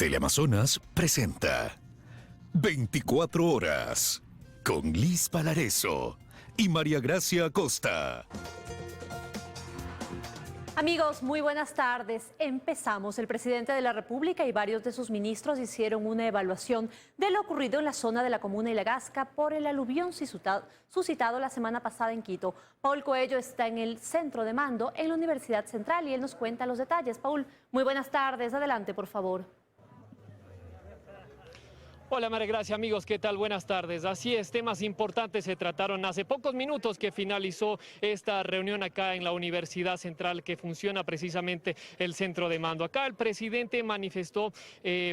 Teleamazonas presenta 24 horas con Liz Palareso y María Gracia Acosta. Amigos, muy buenas tardes. Empezamos. El presidente de la República y varios de sus ministros hicieron una evaluación de lo ocurrido en la zona de la comuna de La Gasca por el aluvión suscitado la semana pasada en Quito. Paul Coello está en el centro de mando en la Universidad Central y él nos cuenta los detalles. Paul, muy buenas tardes. Adelante, por favor. Hola María Gracia, amigos, ¿qué tal? Buenas tardes. Así es, temas importantes se trataron hace pocos minutos que finalizó esta reunión acá en la Universidad Central que funciona precisamente el centro de mando. Acá el presidente manifestó,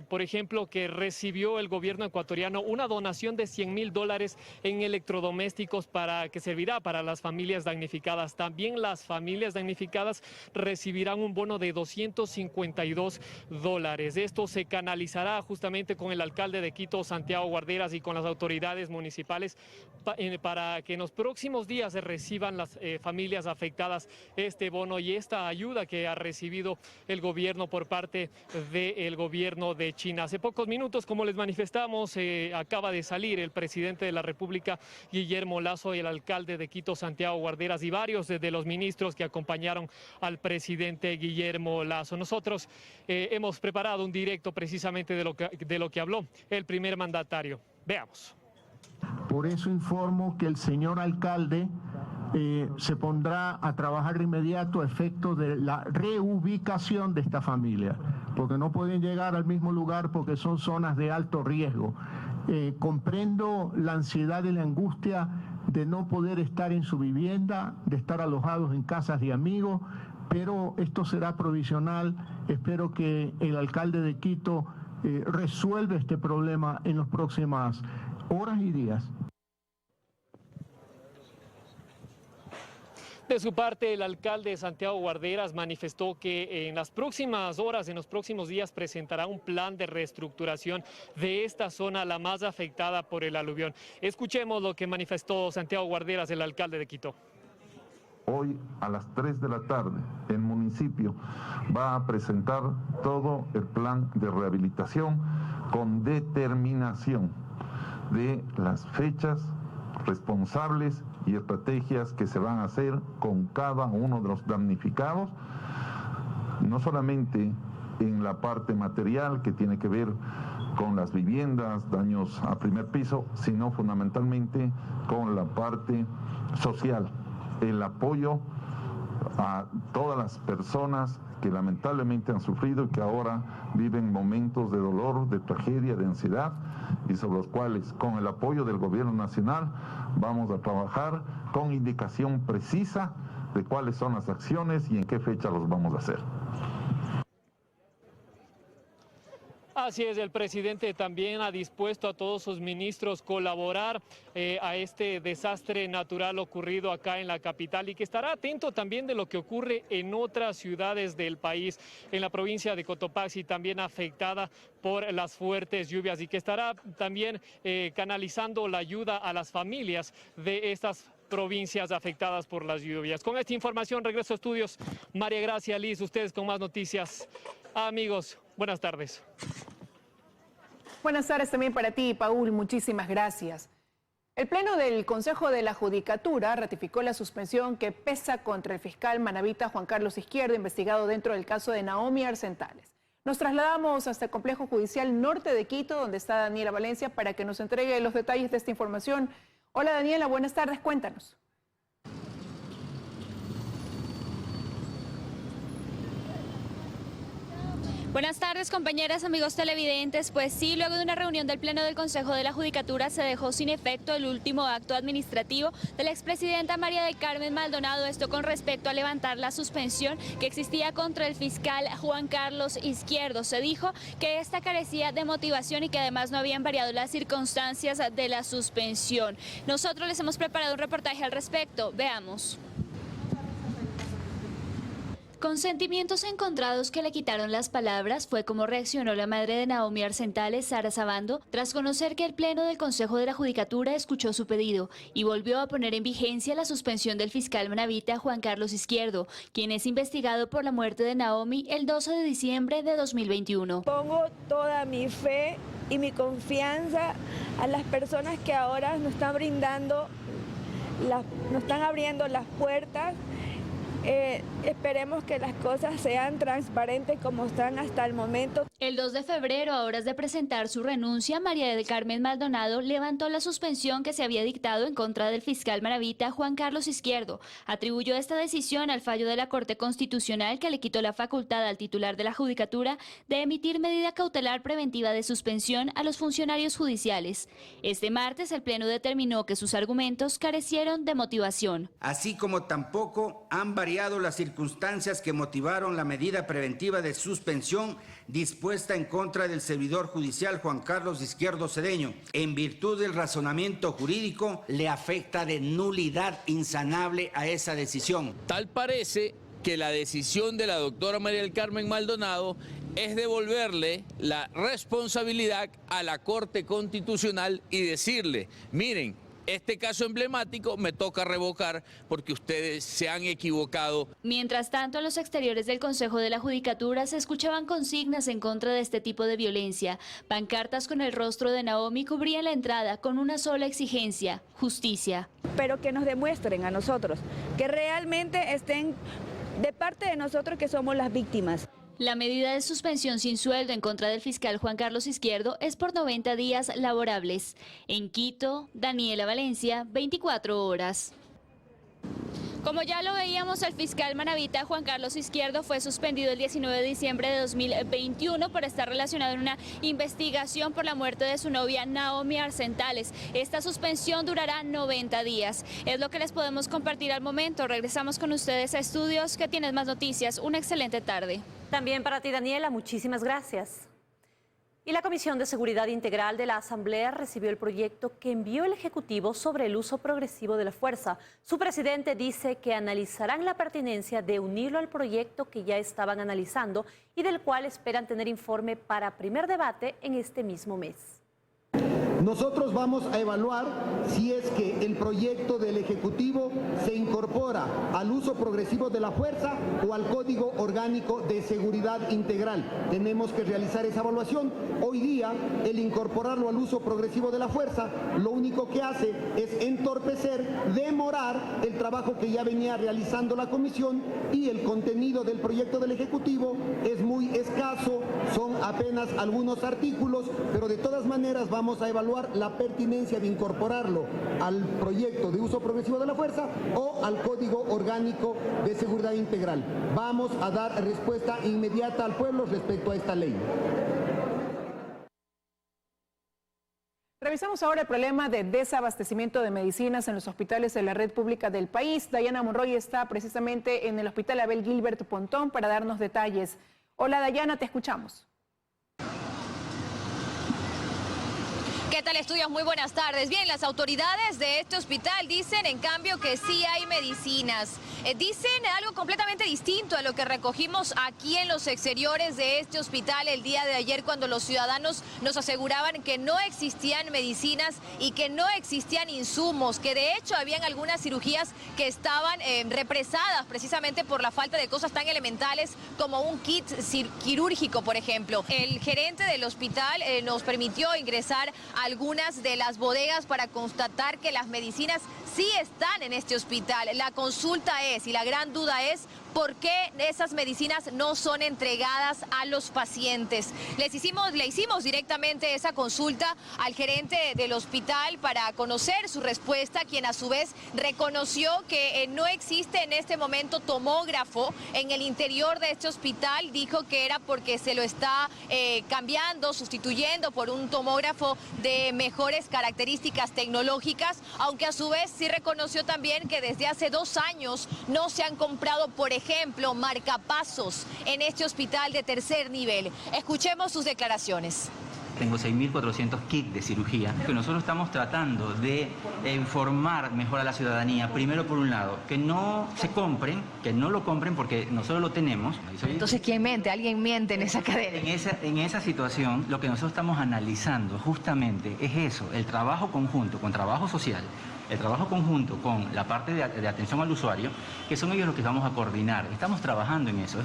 por ejemplo, que recibió el gobierno ecuatoriano una donación de $100.000 en electrodomésticos que servirá para las familias damnificadas. También las familias damnificadas recibirán un bono de $252. Esto se canalizará justamente con el alcalde de Quito, Santiago Guarderas, y con las autoridades municipales para que en los próximos días se reciban las familias afectadas este bono y esta ayuda que ha recibido el gobierno por parte del gobierno de China. Hace pocos minutos, como les manifestamos, acaba de salir el presidente de la República, Guillermo Lasso, y el alcalde de Quito, Santiago Guarderas, y varios de los ministros que acompañaron al presidente Guillermo Lasso. Nosotros hemos preparado un directo precisamente de lo que habló el primer mandatario. Veamos. Por eso informo que el señor alcalde se pondrá a trabajar de inmediato a efecto de la reubicación de esta familia, porque no pueden llegar al mismo lugar porque son zonas de alto riesgo. Comprendo la ansiedad y la angustia de no poder estar en su vivienda, de estar alojados en casas de amigos, pero esto será provisional. Espero que el alcalde de Quito resuelve este problema en las próximas horas y días. De su parte, el alcalde Santiago Guarderas manifestó que en las próximas horas, en los próximos días, presentará un plan de reestructuración de esta zona, la más afectada por el aluvión. Escuchemos lo que manifestó Santiago Guarderas, el alcalde de Quito. Hoy a las 3 de la tarde el municipio va a presentar todo el plan de rehabilitación con determinación de las fechas, responsables y estrategias que se van a hacer con cada uno de los damnificados, no solamente en la parte material que tiene que ver con las viviendas, daños a primer piso, sino fundamentalmente con la parte social. El apoyo a todas las personas que lamentablemente han sufrido y que ahora viven momentos de dolor, de tragedia, de ansiedad, y sobre los cuales con el apoyo del gobierno nacional vamos a trabajar con indicación precisa de cuáles son las acciones y en qué fecha los vamos a hacer. Así es, el presidente también ha dispuesto a todos sus ministros colaborar a este desastre natural ocurrido acá en la capital y que estará atento también de lo que ocurre en otras ciudades del país, en la provincia de Cotopaxi también afectada por las fuertes lluvias, y que estará también canalizando la ayuda a las familias de estas provincias afectadas por las lluvias. Con esta información regreso a estudios. María Gracia, Liz, ustedes con más noticias. Amigos, buenas tardes. Buenas tardes también para ti, Paul. Muchísimas gracias. El Pleno del Consejo de la Judicatura ratificó la suspensión que pesa contra el fiscal manabita Juan Carlos Izquierdo, investigado dentro del caso de Naomi Arcentales. Nos trasladamos hasta el Complejo Judicial Norte de Quito, donde está Daniela Valencia, para que nos entregue los detalles de esta información. Hola Daniela, buenas tardes, cuéntanos. Buenas tardes, compañeras, amigos televidentes. Pues sí, luego de una reunión del Pleno del Consejo de la Judicatura se dejó sin efecto el último acto administrativo de la expresidenta María del Carmen Maldonado, esto con respecto a levantar la suspensión que existía contra el fiscal Juan Carlos Izquierdo. Se dijo que esta carecía de motivación y que además no habían variado las circunstancias de la suspensión. Nosotros les hemos preparado un reportaje al respecto. Veamos. Con sentimientos encontrados que le quitaron las palabras, fue como reaccionó la madre de Naomi Arsentales, Sara Sabando, tras conocer que el Pleno del Consejo de la Judicatura escuchó su pedido y volvió a poner en vigencia la suspensión del fiscal manabita Juan Carlos Izquierdo, quien es investigado por la muerte de Naomi el 12 de diciembre de 2021. Pongo toda mi fe y mi confianza a las personas que ahora nos están brindando, nos están abriendo las puertas. Esperemos que las cosas sean transparentes como están hasta el momento. El 2 de febrero, a horas de presentar su renuncia, María del Carmen Maldonado levantó la suspensión que se había dictado en contra del fiscal manabita Juan Carlos Izquierdo. Atribuyó esta decisión al fallo de la Corte Constitucional que le quitó la facultad al titular de la Judicatura de emitir medida cautelar preventiva de suspensión a los funcionarios judiciales. Este martes, el Pleno determinó que sus argumentos carecieron de motivación. Así como tampoco han variado las circunstancias que motivaron la medida preventiva de suspensión dispuesta en contra del servidor judicial Juan Carlos Izquierdo Cedeño. En virtud del razonamiento jurídico, le afecta de nulidad insanable a esa decisión. Tal parece que la decisión de la doctora María del Carmen Maldonado es devolverle la responsabilidad a la Corte Constitucional y decirle, miren, este caso emblemático me toca revocar porque ustedes se han equivocado. Mientras tanto, en los exteriores del Consejo de la Judicatura se escuchaban consignas en contra de este tipo de violencia. Pancartas con el rostro de Naomi cubrían la entrada con una sola exigencia: justicia. Pero que nos demuestren a nosotros, que realmente estén de parte de nosotros que somos las víctimas. La medida de suspensión sin sueldo en contra del fiscal Juan Carlos Izquierdo es por 90 días laborables. En Quito, Daniela Valencia, 24 horas. Como ya lo veíamos, el fiscal manabita Juan Carlos Izquierdo fue suspendido el 19 de diciembre de 2021 por estar relacionado en una investigación por la muerte de su novia Naomi Arsentales. Esta suspensión durará 90 días. Es lo que les podemos compartir al momento. Regresamos con ustedes a estudios. Que tienes más noticias. Una excelente tarde. También para ti, Daniela, muchísimas gracias. Y la Comisión de Seguridad Integral de la Asamblea recibió el proyecto que envió el Ejecutivo sobre el uso progresivo de la fuerza. Su presidente dice que analizarán la pertinencia de unirlo al proyecto que ya estaban analizando y del cual esperan tener informe para primer debate en este mismo mes. Nosotros vamos a evaluar si es que el proyecto del Ejecutivo se incorpora al uso progresivo de la fuerza o al Código Orgánico de Seguridad Integral. Tenemos que realizar esa evaluación. Hoy día, el incorporarlo al uso progresivo de la fuerza, lo único que hace es entorpecer, demorar el trabajo que ya venía realizando la Comisión, y el contenido del proyecto del Ejecutivo es muy escaso, son apenas algunos artículos, pero de todas maneras vamos a evaluar la pertinencia de incorporarlo al proyecto de uso progresivo de la fuerza o al Código Orgánico de Seguridad Integral. Vamos a dar respuesta inmediata al pueblo respecto a esta ley. Revisamos ahora el problema de desabastecimiento de medicinas en los hospitales de la red pública del país. Dayana Monroy está precisamente en el Hospital Abel Gilbert Pontón para darnos detalles. Hola Dayana, te escuchamos. ¿Qué tal, estudios? Muy buenas tardes. Bien, las autoridades de este hospital dicen, en cambio, que sí hay medicinas. Dicen algo completamente distinto a lo que recogimos aquí en los exteriores de este hospital el día de ayer, cuando los ciudadanos nos aseguraban que no existían medicinas y que no existían insumos, que de hecho habían algunas cirugías que estaban represadas precisamente por la falta de cosas tan elementales como un kit quirúrgico, por ejemplo. El gerente del hospital nos permitió ingresar a algunas de las bodegas para constatar que las medicinas sí están en este hospital. La consulta es, y la gran duda es, ¿por qué esas medicinas no son entregadas a los pacientes? Le hicimos directamente esa consulta al gerente del hospital para conocer su respuesta, quien a su vez reconoció que no existe en este momento tomógrafo en el interior de este hospital. Dijo que era porque se lo está cambiando, sustituyendo por un tomógrafo de mejores características tecnológicas, aunque a su vez sí reconoció también que desde hace 2 años no se han comprado, por ejemplo, marcapasos en este hospital de tercer nivel. Escuchemos sus declaraciones. tengo 6.400 kits de cirugía. Que nosotros estamos tratando de informar mejor a la ciudadanía, primero por un lado, que no se compren, que no lo compren porque nosotros lo tenemos. Entonces, ¿quién miente? ¿Alguien miente en esa cadena? En esa situación, lo que nosotros estamos analizando justamente es eso, el trabajo conjunto con trabajo social, el trabajo conjunto con la parte de atención al usuario, que son ellos los que vamos a coordinar. Estamos trabajando en eso.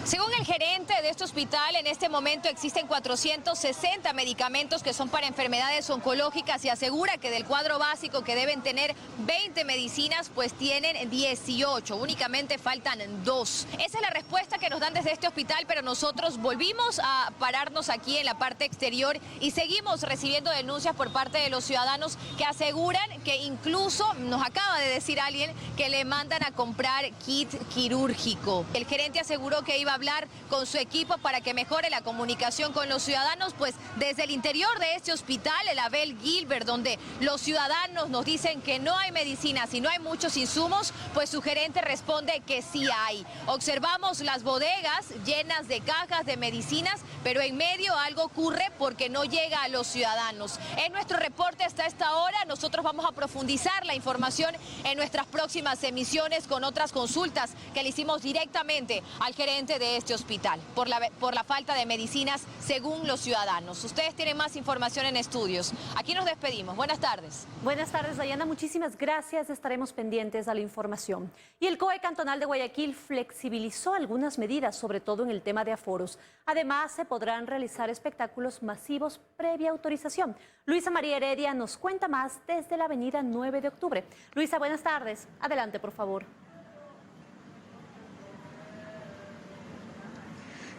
Según el gerente de este hospital, en este momento existen 460 medicamentos que son para enfermedades oncológicas y asegura que del cuadro básico que deben tener 20 medicinas, pues tienen 18. Únicamente faltan 2. Esa es la respuesta que nos dan desde este hospital, pero nosotros volvimos a pararnos aquí en la parte exterior y seguimos recibiendo denuncias por parte de los ciudadanos que aseguran que incluso nos acaba de decir alguien que le mandan a comprar kit quirúrgico. El gerente aseguró que iba a hablar con su equipo para que mejore la comunicación con los ciudadanos, pues desde el interior de este hospital, el Abel Gilbert, donde los ciudadanos nos dicen que no hay medicinas y no hay muchos insumos, pues su gerente responde que sí hay. Observamos las bodegas llenas de cajas de medicinas, pero en medio algo ocurre porque no llega a los ciudadanos. En nuestro reporte hasta esta hora, nosotros vamos a profundizar la información en nuestras próximas emisiones con otras consultas que le hicimos directamente al gerente de este hospital por la falta de medicinas según los ciudadanos. Ustedes tienen más información en estudios. Aquí nos despedimos. Buenas tardes. Buenas tardes, Dayana. Muchísimas gracias. Estaremos pendientes a la información. Y el COE Cantonal de Guayaquil flexibilizó algunas medidas, sobre todo en el tema de aforos. Además, se podrán realizar espectáculos masivos previa autorización. Luisa María Heredia nos cuenta más desde la avenida 9 de octubre. Luisa, buenas tardes. Adelante, por favor.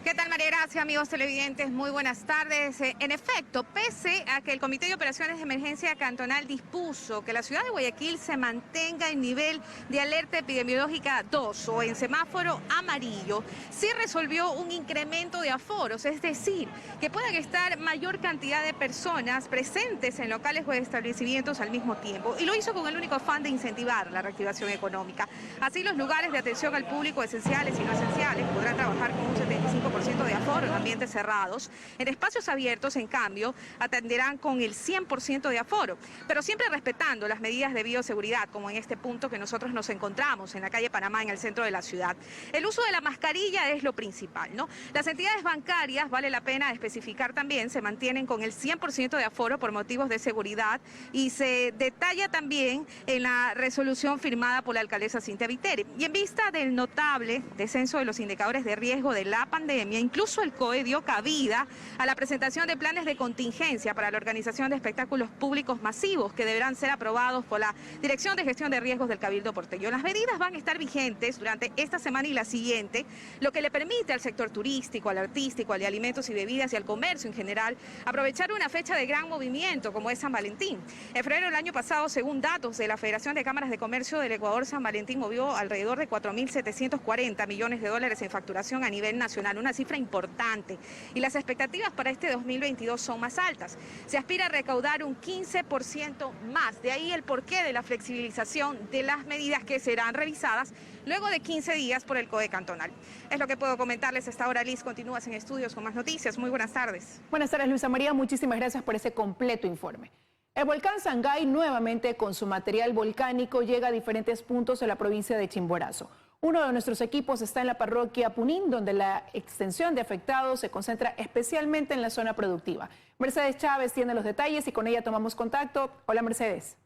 ¿Qué tal, María Gracia, amigos televidentes? Muy buenas tardes. En efecto, pese a que el Comité de Operaciones de Emergencia Cantonal dispuso que la ciudad de Guayaquil se mantenga en nivel de alerta epidemiológica 2 o en semáforo amarillo, sí resolvió un incremento de aforos, es decir, que puedan estar mayor cantidad de personas presentes en locales o establecimientos al mismo tiempo. Y lo hizo con el único afán de incentivar la reactivación económica. Así, los lugares de atención al público esenciales y no esenciales podrán trabajar con un 75% de aforo en ambientes cerrados. En espacios abiertos, en cambio, atenderán con el 100% de aforo, pero siempre respetando las medidas de bioseguridad, como en este punto que nosotros nos encontramos en la calle Panamá, en el centro de la ciudad. El uso de la mascarilla es lo principal, ¿no? Las entidades bancarias, vale la pena especificar también, se mantienen con el 100% de aforo por motivos de seguridad y se detalla también en la resolución firmada por la alcaldesa Cintia Viteri. Y en vista del notable descenso de los indicadores de riesgo de la pandemia, incluso el COE dio cabida a la presentación de planes de contingencia para la organización de espectáculos públicos masivos que deberán ser aprobados por la Dirección de Gestión de Riesgos del Cabildo Porteño. Las medidas van a estar vigentes durante esta semana y la siguiente, lo que le permite al sector turístico, al artístico, al de alimentos y bebidas y al comercio en general aprovechar una fecha de gran movimiento como es San Valentín. En febrero del año pasado, según datos de la Federación de Cámaras de Comercio del Ecuador, San Valentín movió alrededor de 4.740 millones de dólares en facturación a nivel nacional, una cifra importante, y las expectativas para este 2022 son más altas. Se aspira a recaudar un 15% más, de ahí el porqué de la flexibilización de las medidas que serán revisadas luego de 15 días por el COE Cantonal. Es lo que puedo comentarles hasta ahora. Liz, continúas en estudios con más noticias. Muy buenas tardes. Buenas tardes, Luisa María. Muchísimas gracias por ese completo informe. El volcán Sangay, nuevamente con su material volcánico, llega a diferentes puntos de la provincia de Chimborazo. Uno de nuestros equipos está en la parroquia Punín, donde la extensión de afectados se concentra especialmente en la zona productiva. Mercedes Chávez tiene los detalles y con ella tomamos contacto. Hola, Mercedes.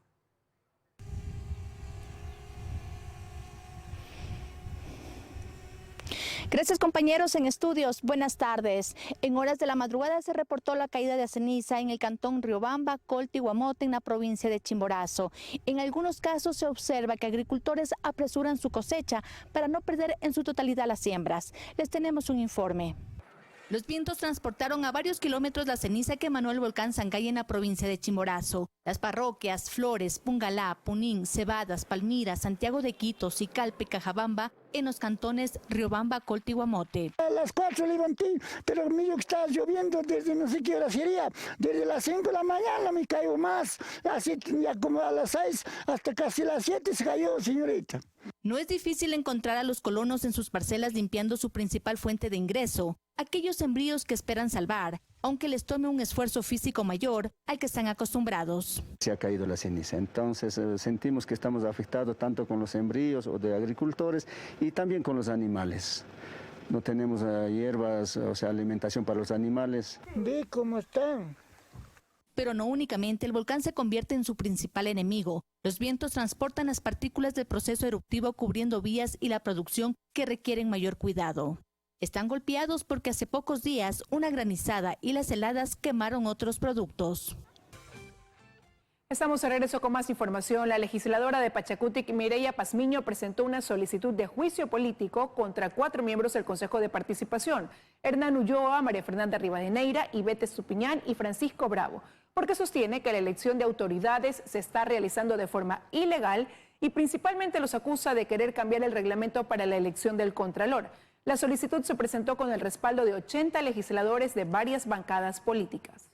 Gracias, compañeros en estudios. Buenas tardes. En horas de la madrugada se reportó la caída de ceniza en el cantón Riobamba, Colta y Guamote, en la provincia de Chimborazo. En algunos casos se observa que agricultores apresuran su cosecha para no perder en su totalidad las siembras. Les tenemos un informe. Los vientos transportaron a varios kilómetros la ceniza que emanó el volcán Sangay en la provincia de Chimborazo. Las parroquias Flores, Pungalá, Punín, Cebadas, Palmira, Santiago de Quito, Sicalpe, Cajabamba, en los cantones Riobamba, Colta y Guamote. A las 4 levanté, pero mío que estaba lloviendo desde no sé qué hora sería, desde las 5 de la mañana me cayó más, así ya como a las 6 hasta casi las 7 se cayó, señorita. No es difícil encontrar a los colonos en sus parcelas limpiando su principal fuente de ingreso, aquellos sembríos que esperan salvar, aunque les tome un esfuerzo físico mayor al que están acostumbrados. Se ha caído la ceniza, entonces sentimos que estamos afectados tanto con los sembríos o de agricultores y también con los animales. No tenemos hierbas, o sea, alimentación para los animales. Ve cómo están. Pero no únicamente, el volcán se convierte en su principal enemigo. Los vientos transportan las partículas del proceso eruptivo cubriendo vías y la producción que requieren mayor cuidado. Están golpeados porque hace pocos días una granizada y las heladas quemaron otros productos. Estamos de regreso con más información. La legisladora de Pachacutic, Mireya Pazmiño, presentó una solicitud de juicio político contra 4 miembros del Consejo de Participación: Hernán Ulloa, María Fernanda Rivadeneira, Ivette Estupiñán y Francisco Bravo, porque sostiene que la elección de autoridades se está realizando de forma ilegal y principalmente los acusa de querer cambiar el reglamento para la elección del Contralor. La solicitud se presentó con el respaldo de 80 legisladores de varias bancadas políticas.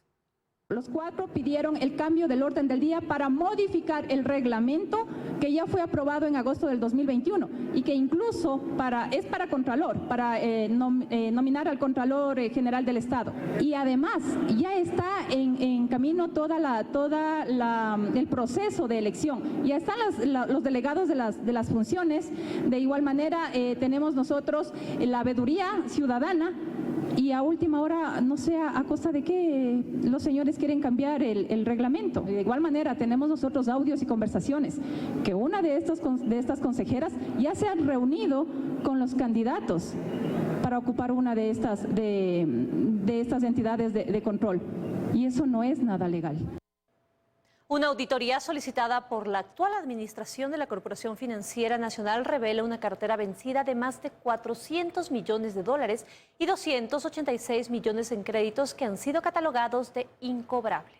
Los 4 pidieron el cambio del orden del día para modificar el reglamento que ya fue aprobado en agosto del 2021 y que incluso es para Contralor, para nominar al Contralor General del Estado. Y además ya está en camino el proceso de elección. Ya están los delegados de las funciones. De igual manera tenemos nosotros la veeduría ciudadana. Y a última hora, no sé a costa de qué los señores quieren cambiar el reglamento. De igual manera, tenemos nosotros audios y conversaciones que una de estas consejeras ya se han reunido con los candidatos para ocupar una de estas entidades de control. Y eso no es nada legal. Una auditoría solicitada por la actual administración de la Corporación Financiera Nacional revela una cartera vencida de más de 400 millones de dólares y 286 millones en créditos que han sido catalogados de incobrables.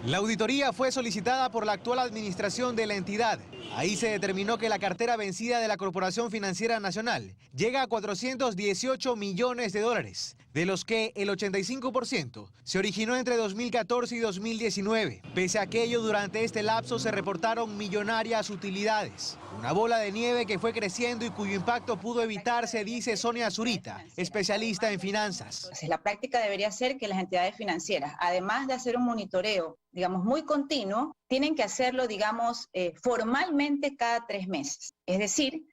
La auditoría fue solicitada por la actual administración de la entidad. Ahí se determinó que la cartera vencida de la Corporación Financiera Nacional llega a 418 millones de dólares, de los que el 85% se originó entre 2014 y 2019. Pese a aquello, durante este lapso se reportaron millonarias utilidades. Una bola de nieve que fue creciendo y cuyo impacto pudo evitarse, dice Sonia Zurita, especialista en finanzas. Entonces, la práctica debería ser que las entidades financieras, además de hacer un monitoreo, digamos, muy continuo, tienen que hacerlo, digamos, formalmente cada 3 meses. Es decir,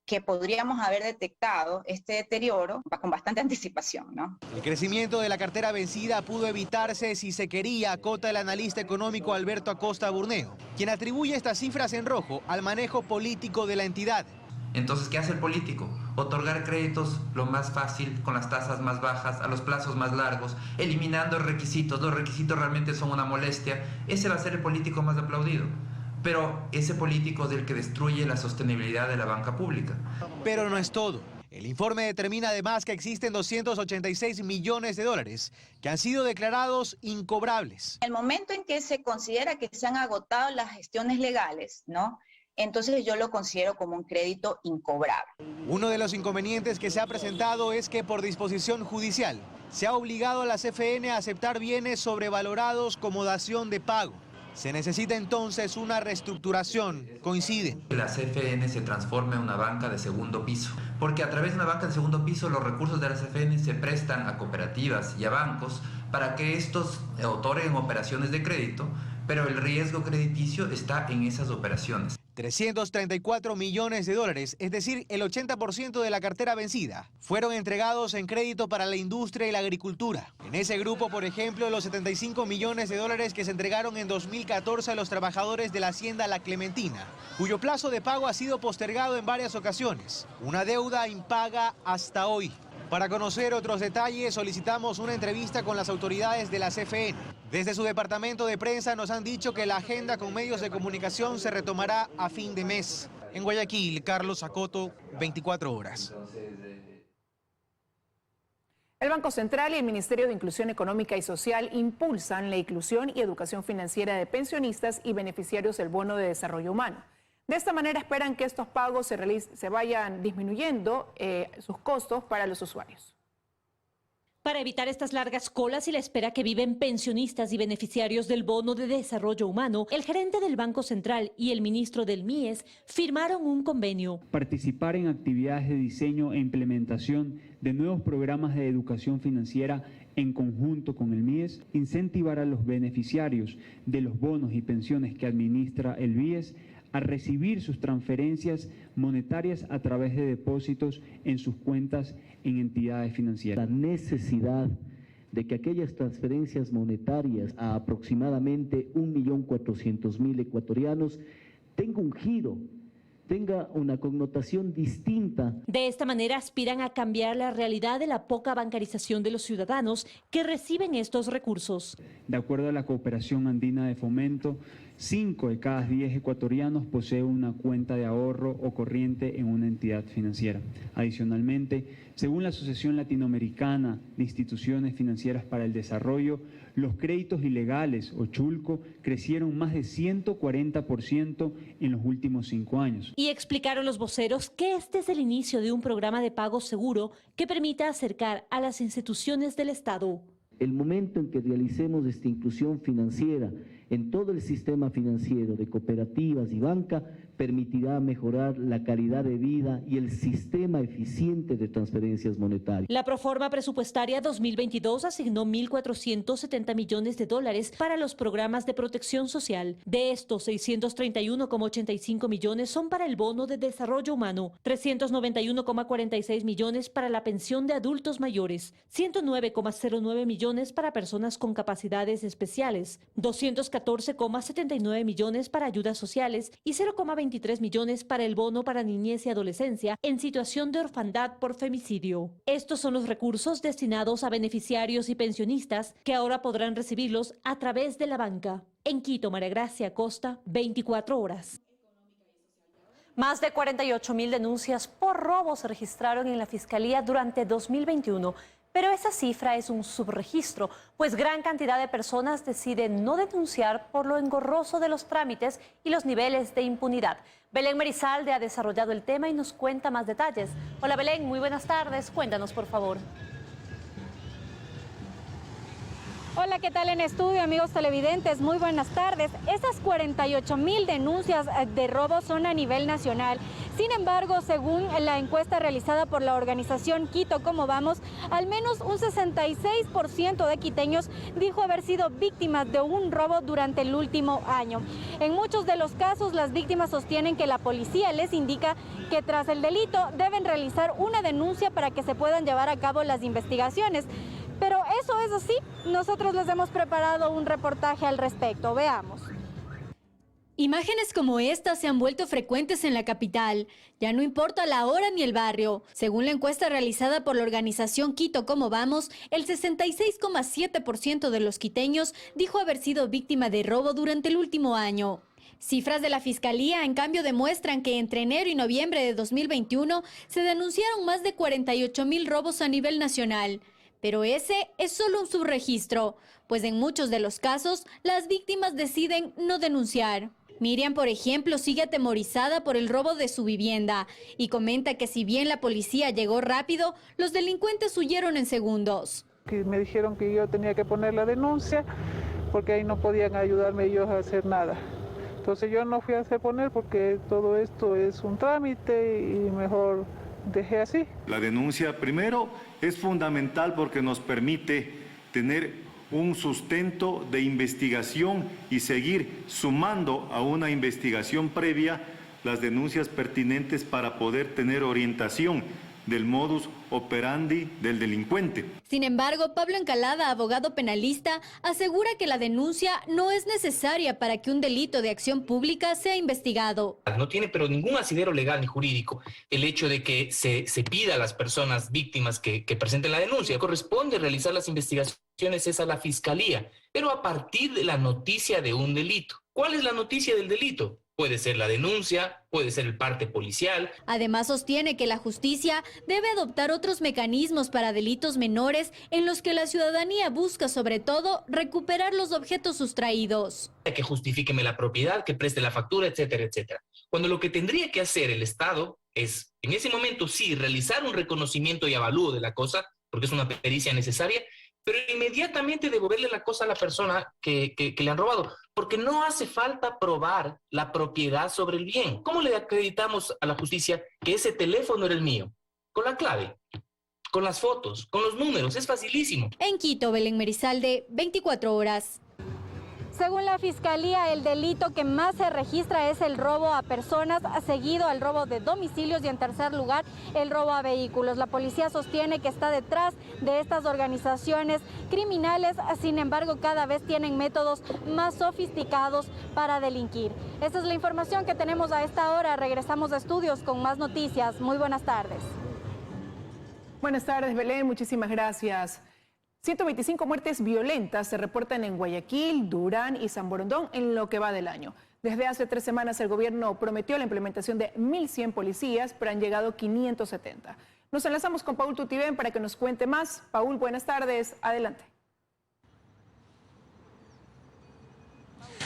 que podríamos haber detectado este deterioro con bastante anticipación, ¿no? El crecimiento de la cartera vencida pudo evitarse si se quería, acota el analista económico Alberto Acosta Burneo, quien atribuye estas cifras en rojo al manejo político de la entidad. Entonces, ¿qué hace el político? Otorgar créditos lo más fácil, con las tasas más bajas, a los plazos más largos, eliminando requisitos. Los requisitos realmente son una molestia. Ese va a ser el político más aplaudido. Pero ese político es el que destruye la sostenibilidad de la banca pública. Pero no es todo. El informe determina además que existen 286 millones de dólares que han sido declarados incobrables. El momento en que se considera que se han agotado las gestiones legales, ¿no?, entonces yo lo considero como un crédito incobrable. Uno de los inconvenientes que se ha presentado es que por disposición judicial se ha obligado a la CFN a aceptar bienes sobrevalorados como dación de pago. Se necesita entonces una reestructuración, coinciden. La CFN se transforma en una banca de segundo piso, porque a través de una banca de segundo piso los recursos de la CFN se prestan a cooperativas y a bancos para que estos otorguen operaciones de crédito, pero el riesgo crediticio está en esas operaciones. 334 millones de dólares, es decir, el 80% de la cartera vencida, fueron entregados en crédito para la industria y la agricultura. En ese grupo, por ejemplo, los 75 millones de dólares que se entregaron en 2014 a los trabajadores de la Hacienda La Clementina, cuyo plazo de pago ha sido postergado en varias ocasiones. Una deuda impaga hasta hoy. Para conocer otros detalles, solicitamos una entrevista con las autoridades de la CFN. Desde su departamento de prensa nos han dicho que la agenda con medios de comunicación se retomará a fin de mes. En Guayaquil, Carlos Acoto, 24 horas. El Banco Central y el Ministerio de Inclusión Económica y Social impulsan la inclusión y educación financiera de pensionistas y beneficiarios del Bono de Desarrollo Humano. De esta manera esperan que estos pagos se vayan disminuyendo sus costos para los usuarios. Para evitar estas largas colas y la espera que viven pensionistas y beneficiarios del Bono de Desarrollo Humano, el gerente del Banco Central y el ministro del MIES firmaron un convenio. Participar en actividades de diseño e implementación de nuevos programas de educación financiera en conjunto con el MIES, incentivar a los beneficiarios de los bonos y pensiones que administra el MIES a recibir sus transferencias monetarias a través de depósitos en sus cuentas en entidades financieras. La necesidad de que aquellas transferencias monetarias a aproximadamente 1.400.000 ecuatorianos tenga un giro, tenga una connotación distinta. De esta manera aspiran a cambiar la realidad de la poca bancarización de los ciudadanos que reciben estos recursos. De acuerdo a la Cooperación Andina de Fomento, 5 de cada 10 ecuatorianos poseen una cuenta de ahorro o corriente en una entidad financiera. Adicionalmente, según la Asociación Latinoamericana de Instituciones Financieras para el Desarrollo, los créditos ilegales o chulco crecieron más de 140% en los últimos 5 años. Y explicaron los voceros que este es el inicio de un programa de pago seguro que permita acercar a las instituciones del Estado. El momento en que realicemos esta inclusión financiera en todo el sistema financiero de cooperativas y banca permitirá mejorar la calidad de vida y el sistema eficiente de transferencias monetarias. La proforma presupuestaria 2022 asignó $1.470 millones para los programas de protección social. De estos, 631,85 millones son para el Bono de Desarrollo Humano, 391,46 millones para la pensión de adultos mayores, 109,09 millones para personas con capacidades especiales, 214,79 millones para ayudas sociales y 0,23 millones para el bono para niñez y adolescencia en situación de orfandad por femicidio. Estos son los recursos destinados a beneficiarios y pensionistas que ahora podrán recibirlos a través de la banca. En Quito, María Gracia Costa, 24 horas. Más de 48.000 denuncias por robo se registraron en la Fiscalía durante 2021. Pero esa cifra es un subregistro, pues gran cantidad de personas deciden no denunciar por lo engorroso de los trámites y los niveles de impunidad. Belén Marizalde ha desarrollado el tema y nos cuenta más detalles. Hola Belén, muy buenas tardes. Cuéntanos, por favor. Hola, ¿qué tal en estudio, amigos televidentes? Muy buenas tardes. Esas 48.000 denuncias de robo son a nivel nacional. Sin embargo, según la encuesta realizada por la organización Quito Cómo Vamos, al menos un 66% de quiteños dijo haber sido víctimas de un robo durante el último año. En muchos de los casos, las víctimas sostienen que la policía les indica que tras el delito deben realizar una denuncia para que se puedan llevar a cabo las investigaciones. Pero eso es así. Nosotros les hemos preparado un reportaje al respecto. Veamos. Imágenes como esta se han vuelto frecuentes en la capital. Ya no importa la hora ni el barrio. Según la encuesta realizada por la organización Quito Cómo Vamos, el 66,7% de los quiteños dijo haber sido víctima de robo durante el último año. Cifras de la Fiscalía, en cambio, demuestran que entre enero y noviembre de 2021 se denunciaron más de 48.000 robos a nivel nacional. Pero ese es solo un subregistro, pues en muchos de los casos las víctimas deciden no denunciar. Miriam, por ejemplo, sigue atemorizada por el robo de su vivienda y comenta que si bien la policía llegó rápido, los delincuentes huyeron en segundos. Me dijeron que yo tenía que poner la denuncia porque ahí no podían ayudarme ellos a hacer nada. Entonces yo no fui a hacer poner porque todo esto es un trámite y mejor dejé así. La denuncia primero es fundamental porque nos permite tener un sustento de investigación y seguir sumando a una investigación previa las denuncias pertinentes para poder tener orientación del modus operandi del delincuente. Sin embargo, Pablo Encalada, abogado penalista, asegura que la denuncia no es necesaria para que un delito de acción pública sea investigado. No tiene pero ningún asidero legal ni jurídico el hecho de que se pida a las personas víctimas que presenten la denuncia. Corresponde realizar las investigaciones es a la Fiscalía, pero a partir de la noticia de un delito. ¿Cuál es la noticia del delito? Puede ser la denuncia, puede ser el parte policial. Además, sostiene que la justicia debe adoptar otros mecanismos para delitos menores en los que la ciudadanía busca, sobre todo, recuperar los objetos sustraídos. Que justifíqueme la propiedad, que preste la factura, etcétera, etcétera. Cuando lo que tendría que hacer el Estado es, en ese momento, sí, realizar un reconocimiento y avalúo de la cosa, porque es una pericia necesaria, pero inmediatamente devolverle la cosa a la persona que le han robado, porque no hace falta probar la propiedad sobre el bien. ¿Cómo le acreditamos a la justicia que ese teléfono era el mío? Con la clave, con las fotos, con los números, es facilísimo. En Quito, Belén Merizalde, 24 horas. Según la Fiscalía, el delito que más se registra es el robo a personas, seguido al robo de domicilios y en tercer lugar el robo a vehículos. La policía sostiene que está detrás de estas organizaciones criminales, sin embargo cada vez tienen métodos más sofisticados para delinquir. Esta es la información que tenemos a esta hora. Regresamos a estudios con más noticias. Muy buenas tardes. Buenas tardes, Belén. Muchísimas gracias. 125 muertes violentas se reportan en Guayaquil, Durán y San Borondón en lo que va del año. Desde hace 3 semanas el gobierno prometió la implementación de 1.100 policías, pero han llegado 570. Nos enlazamos con Paul Tutibén para que nos cuente más. Paul, buenas tardes. Adelante.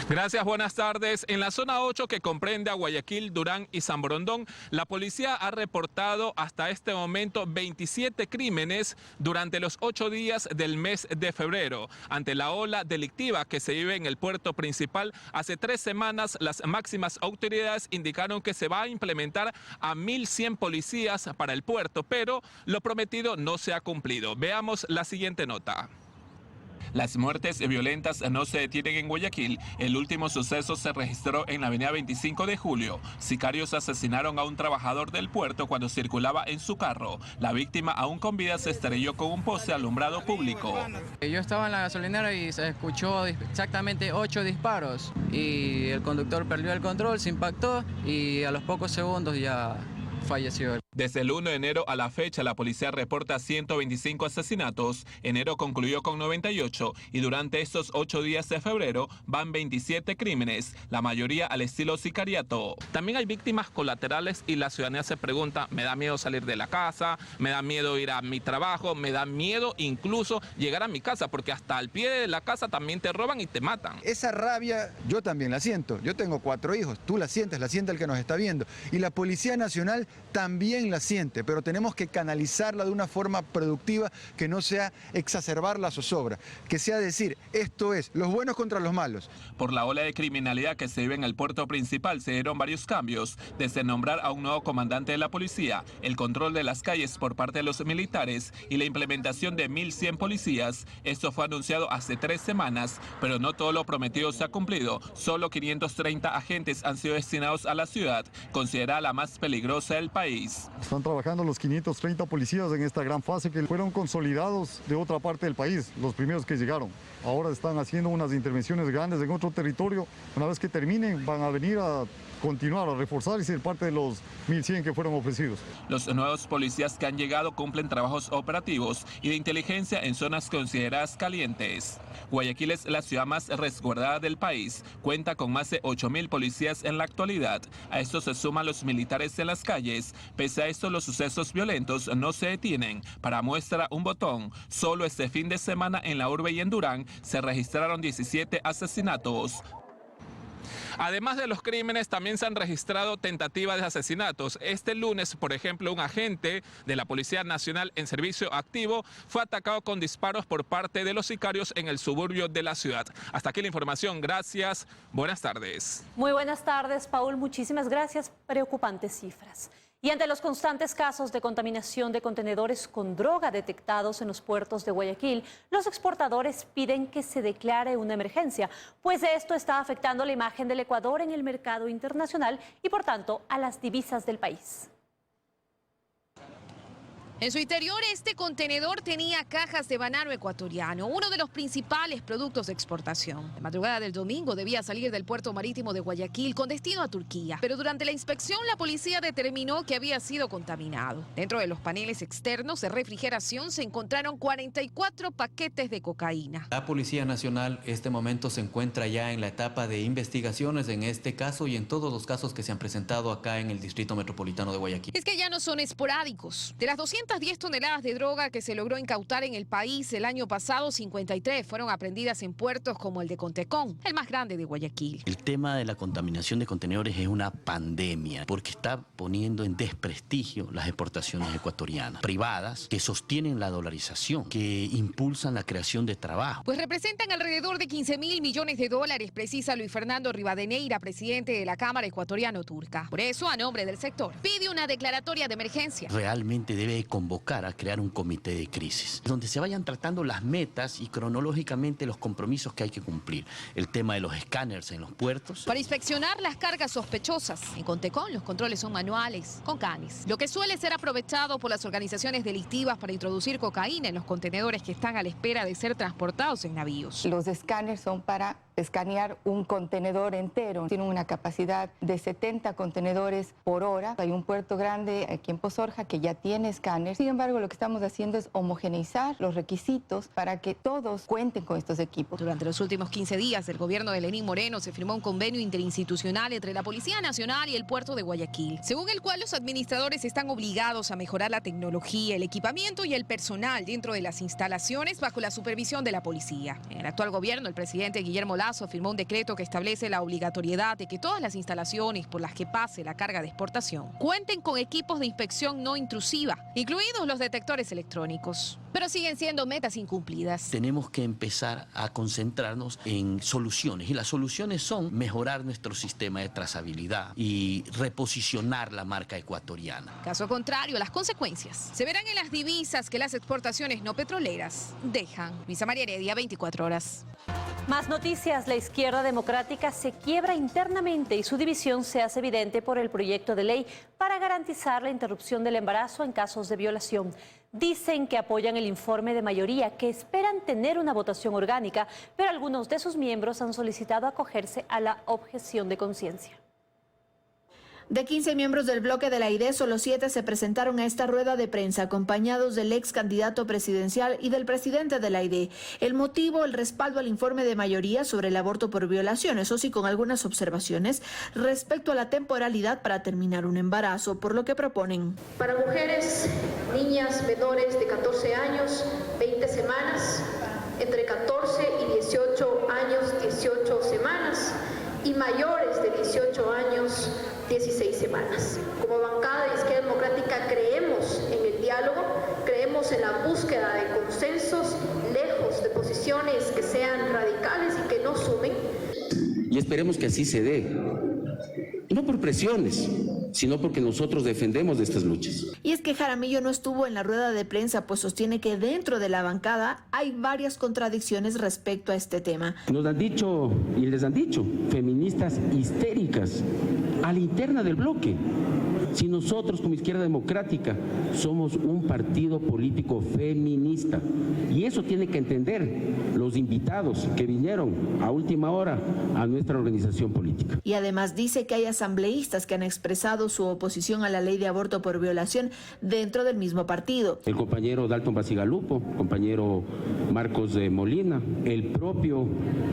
Gracias, buenas tardes. En la zona 8 que comprende a Guayaquil, Durán y San Borondón, la policía ha reportado hasta este momento 27 crímenes durante los 8 días del mes de febrero. Ante la ola delictiva que se vive en el puerto principal, hace 3 semanas las máximas autoridades indicaron que se va a implementar a 1.100 policías para el puerto, pero lo prometido no se ha cumplido. Veamos la siguiente nota. Las muertes violentas no se detienen en Guayaquil. El último suceso se registró en la avenida 25 de julio. Sicarios asesinaron a un trabajador del puerto cuando circulaba en su carro. La víctima, aún con vida, se estrelló con un poste alumbrado público. Yo estaba en la gasolinera y se escuchó exactamente 8 disparos. Y el conductor perdió el control, se impactó y a los pocos segundos ya falleció. Desde el 1 de enero a la fecha, la policía reporta 125 asesinatos. Enero concluyó con 98 y durante estos 8 días de febrero van 27 crímenes, la mayoría al estilo sicariato. También hay víctimas colaterales y la ciudadanía se pregunta, me da miedo salir de la casa, me da miedo ir a mi trabajo, me da miedo incluso llegar a mi casa, porque hasta al pie de la casa también te roban y te matan. Esa rabia yo también la siento. Yo tengo 4 hijos, tú la sientes, la siente el que nos está viendo. Y la Policía Nacional también la siente, pero tenemos que canalizarla de una forma productiva que no sea exacerbar la zozobra, que sea decir, esto es, los buenos contra los malos. Por la ola de criminalidad que se vive en el puerto principal se dieron varios cambios, desde nombrar a un nuevo comandante de la policía, el control de las calles por parte de los militares y la implementación de 1.100 policías. Esto fue anunciado hace 3 semanas, pero no todo lo prometido se ha cumplido. Solo 530 agentes han sido destinados a la ciudad, considerada la más peligrosa del país. Están trabajando los 530 policías en esta gran fase que fueron consolidados de otra parte del país, los primeros que llegaron. Ahora están haciendo unas intervenciones grandes en otro territorio. Una vez que terminen van a venir a continuar a reforzar y ser parte de los 1.100 que fueron ofrecidos. Los nuevos policías que han llegado cumplen trabajos operativos y de inteligencia en zonas consideradas calientes. Guayaquil es la ciudad más resguardada del país. Cuenta con más de 8.000 policías en la actualidad. A esto se suman los militares en las calles. Pese a esto, los sucesos violentos no se detienen. Para muestra un botón, solo este fin de semana en la urbe y en Durán se registraron 17 asesinatos. Además de los crímenes, también se han registrado tentativas de asesinatos. Este lunes, por ejemplo, un agente de la Policía Nacional en servicio activo fue atacado con disparos por parte de los sicarios en el suburbio de la ciudad. Hasta aquí la información. Gracias. Buenas tardes. Muy buenas tardes, Paul. Muchísimas gracias. Preocupantes cifras. Y ante los constantes casos de contaminación de contenedores con droga detectados en los puertos de Guayaquil, los exportadores piden que se declare una emergencia, pues esto está afectando la imagen del Ecuador en el mercado internacional y, por tanto, a las divisas del país. En su interior, este contenedor tenía cajas de banano ecuatoriano, uno de los principales productos de exportación. La madrugada del domingo debía salir del puerto marítimo de Guayaquil con destino a Turquía, pero durante la inspección la policía determinó que había sido contaminado. Dentro de los paneles externos de refrigeración se encontraron 44 paquetes de cocaína. La Policía Nacional en este momento se encuentra ya en la etapa de investigaciones en este caso y en todos los casos que se han presentado acá en el Distrito Metropolitano de Guayaquil. Es que ya no son esporádicos. De las 200 210 toneladas de droga que se logró incautar en el país el año pasado, 53 fueron aprendidas en puertos como el de Contecón, el más grande de Guayaquil. El tema de la contaminación de contenedores es una pandemia porque está poniendo en desprestigio las exportaciones ecuatorianas, privadas, que sostienen la dolarización, que impulsan la creación de trabajo. Pues representan alrededor de 15.000 millones de dólares, precisa Luis Fernando Rivadeneira, presidente de la Cámara Ecuatoriano-Turca. Por eso, a nombre del sector, pide una declaratoria de emergencia. Realmente debe convocar a crear un comité de crisis, donde se vayan tratando las metas y cronológicamente los compromisos que hay que cumplir. El tema de los escáneres en los puertos. Para inspeccionar las cargas sospechosas. En Contecón los controles son manuales, con canes, lo que suele ser aprovechado por las organizaciones delictivas para introducir cocaína en los contenedores que están a la espera de ser transportados en navíos. Los escáneres son para escanear un contenedor entero. Tienen una capacidad de 70 contenedores por hora. Hay un puerto grande aquí en Pozorja que ya tiene escáneres. Sin embargo, lo que estamos haciendo es homogeneizar los requisitos para que todos cuenten con estos equipos. Durante los últimos 15 días del gobierno de Lenín Moreno se firmó un convenio interinstitucional entre la Policía Nacional y el puerto de Guayaquil, según el cual los administradores están obligados a mejorar la tecnología, el equipamiento y el personal dentro de las instalaciones bajo la supervisión de la policía. En el actual gobierno, el presidente Guillermo Lasso firmó un decreto que establece la obligatoriedad de que todas las instalaciones por las que pase la carga de exportación cuenten con equipos de inspección no intrusiva, incluidos los detectores electrónicos. Pero siguen siendo metas incumplidas. Tenemos que empezar a concentrarnos en soluciones y las soluciones son mejorar nuestro sistema de trazabilidad y reposicionar la marca ecuatoriana. Caso contrario, las consecuencias se verán en las divisas que las exportaciones no petroleras dejan. Luisa María Heredia, 24 horas. Más noticias. La izquierda democrática se quiebra internamente y su división se hace evidente por el proyecto de ley para garantizar la interrupción del embarazo en casos de violación. Dicen que apoyan el informe de mayoría, que esperan tener una votación orgánica, pero algunos de sus miembros han solicitado acogerse a la objeción de conciencia. De 15 miembros del bloque de la ID, solo 7 se presentaron a esta rueda de prensa, acompañados del ex candidato presidencial y del presidente de la ID. El motivo, el respaldo al informe de mayoría sobre el aborto por violación, eso sí, con algunas observaciones respecto a la temporalidad para terminar un embarazo, por lo que proponen. Para mujeres, niñas menores de 14 años, 20 semanas, entre 14 y 18 años, 18 semanas, y mayores de 18 años, 16 semanas. Como bancada de Izquierda Democrática creemos en el diálogo, creemos en la búsqueda de consensos, lejos de posiciones que sean radicales y que no sumen. Y esperemos que así se dé, no por presiones, sino porque nosotros defendemos de estas luchas. Y es que Jaramillo no estuvo en la rueda de prensa, pues sostiene que dentro de la bancada hay varias contradicciones respecto a este tema. Nos han dicho, y les han dicho, feministas histéricas a la interna del bloque. Si nosotros como Izquierda Democrática somos un partido político feminista, y eso tiene que entender los invitados que vinieron a última hora a nuestra organización política. Y además dice que hay asambleístas que han expresado su oposición a la ley de aborto por violación dentro del mismo partido. El compañero Dalton Basigalupo, compañero Marcos de Molina, el propio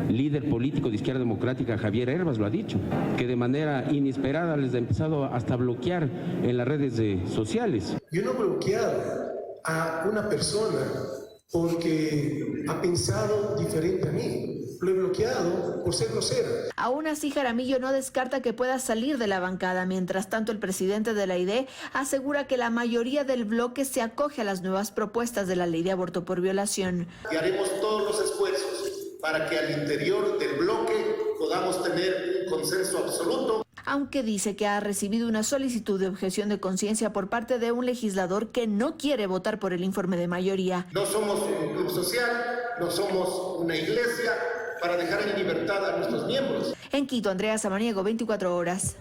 líder político de Izquierda Democrática, Javier Herbas, lo ha dicho, que de manera inesperada les ha empezado hasta a bloquear en las redes sociales. Yo no he bloqueado a una persona porque ha pensado diferente a mí. Lo he bloqueado por ser grosera. Aún así, Jaramillo no descarta que pueda salir de la bancada. Mientras tanto, el presidente de la ID asegura que la mayoría del bloque se acoge a las nuevas propuestas de la ley de aborto por violación. Y haremos todos los esfuerzos para que al interior del bloque podamos tener un consenso absoluto. Aunque dice que ha recibido una solicitud de objeción de conciencia por parte de un legislador que no quiere votar por el informe de mayoría. No somos un club social, no somos una iglesia para dejar en libertad a nuestros miembros. En Quito, Andrea Samaniego, 24 horas.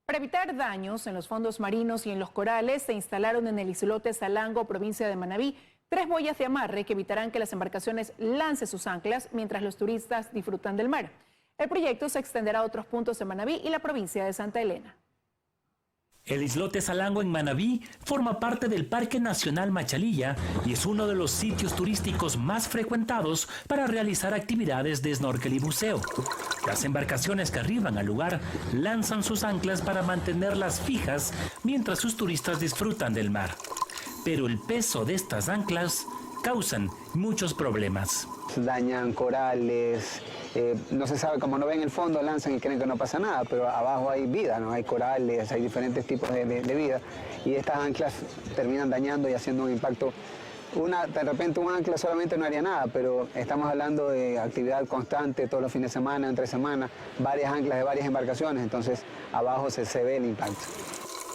Para evitar daños en los fondos marinos y en los corales, se instalaron en el islote Salango, provincia de Manabí, 3 boyas de amarre que evitarán que las embarcaciones lancen sus anclas mientras los turistas disfrutan del mar. El proyecto se extenderá a otros puntos de Manabí y la provincia de Santa Elena. El islote Salango en Manabí forma parte del Parque Nacional Machalilla y es uno de los sitios turísticos más frecuentados para realizar actividades de snorkel y buceo. Las embarcaciones que arriban al lugar lanzan sus anclas para mantenerlas fijas mientras sus turistas disfrutan del mar. Pero el peso de estas anclas causan muchos problemas. Dañan corales, no se sabe, como no ven el fondo, lanzan y creen que no pasa nada, pero abajo hay vida, ¿no? Hay corales, hay diferentes tipos de vida y estas anclas terminan dañando y haciendo un impacto. De repente un ancla solamente no haría nada, pero estamos hablando de actividad constante todos los fines de semana, entre semanas, varias anclas de varias embarcaciones, entonces abajo se ve el impacto.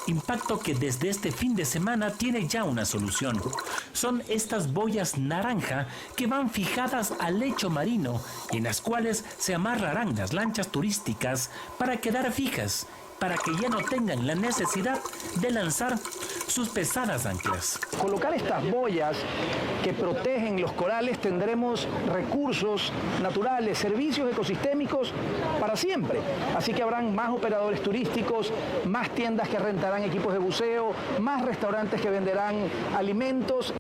Impacto que desde este fin de semana tiene ya una solución. Son estas boyas naranja que van fijadas al lecho marino, en las cuales se amarrarán las lanchas turísticas para quedar fijas, para que ya no tengan la necesidad de lanzar sus pesadas anclas. Colocar estas boyas que protegen los corales, tendremos recursos naturales, servicios ecosistémicos para siempre. Así que habrán más operadores turísticos, más tiendas que rentarán equipos de buceo, más restaurantes que venderán alimentos.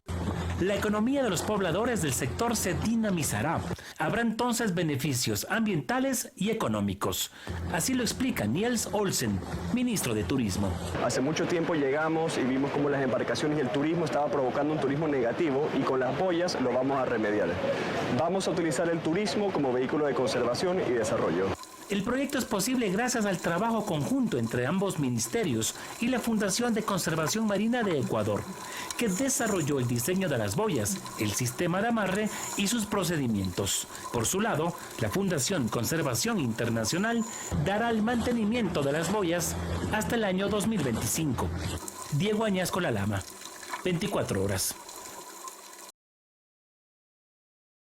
La economía de los pobladores del sector se dinamizará. Habrá entonces beneficios ambientales y económicos. Así lo explica Niels Olsen, ministro de Turismo. Hace mucho tiempo llegamos y vimos cómo las embarcaciones y el turismo estaba provocando un turismo negativo y con las boyas lo vamos a remediar. Vamos a utilizar el turismo como vehículo de conservación y desarrollo. El proyecto es posible gracias al trabajo conjunto entre ambos ministerios y la Fundación de Conservación Marina de Ecuador, que desarrolló el diseño de las boyas, el sistema de amarre y sus procedimientos. Por su lado, la Fundación Conservación Internacional dará el mantenimiento de las boyas hasta el año 2025. Diego Añasco La Lama, 24 horas.